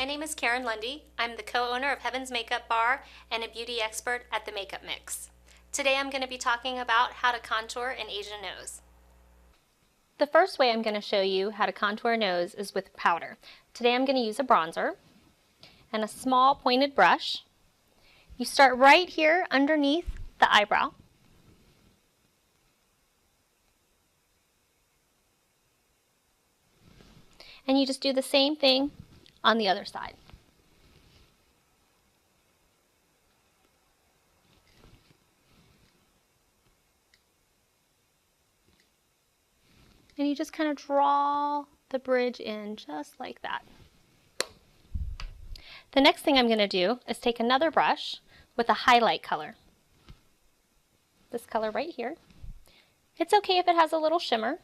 my name is Karen Lundy. I'm the co-owner of Heaven's Makeup Bar and a beauty expert at The Makeup Mix. Today I'm going to be talking about how to contour an Asian nose. The first way I'm going to show you how to contour a nose is with powder. Today I'm going to use a bronzer and a small pointed brush. You start right here underneath the eyebrow. And you just do the same thing on the other side. And you just kind of draw the bridge in just like that. The next thing I'm going to do is take another brush with a highlight color. This color right here. It's okay if it has a little shimmer.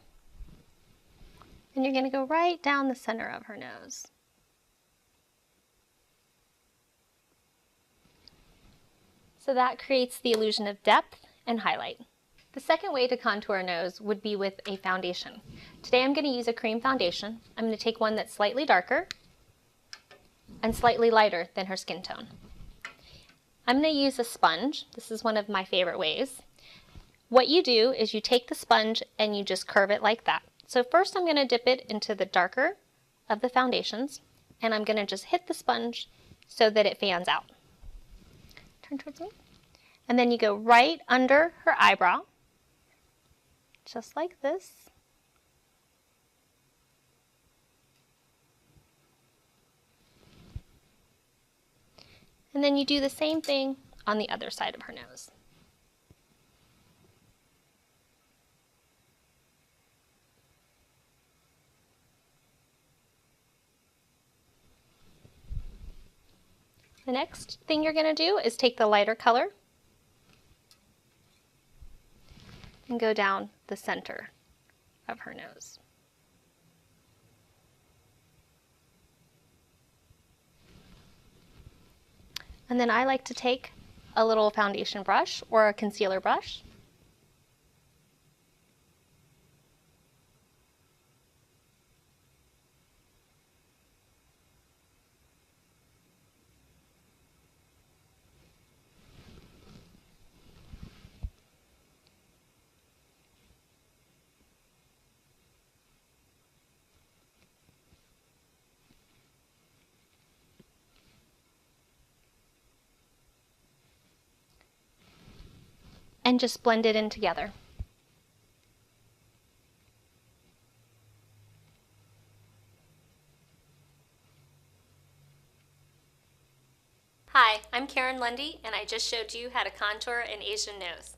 And you're going to go right down the center of her nose. So that creates the illusion of depth and highlight. The second way to contour a nose would be with a foundation. Today I'm going to use a cream foundation. I'm going to take one that's slightly darker and slightly lighter than her skin tone. I'm going to use a sponge. This is one of my favorite ways. What you do is you take the sponge and you just curve it like that. So first I'm going to dip it into the darker of the foundations, and I'm going to just hit the sponge so that it fans out. Turn towards me. And then you go right under her eyebrow, just like this. And then you do the same thing on the other side of her nose. The next thing you're going to do is take the lighter color and go down the center of her nose. And then I like to take a little foundation brush or a concealer brush. And just blend it in together. Hi, I'm Karen Lundy, and I just showed you how to contour an Asian nose.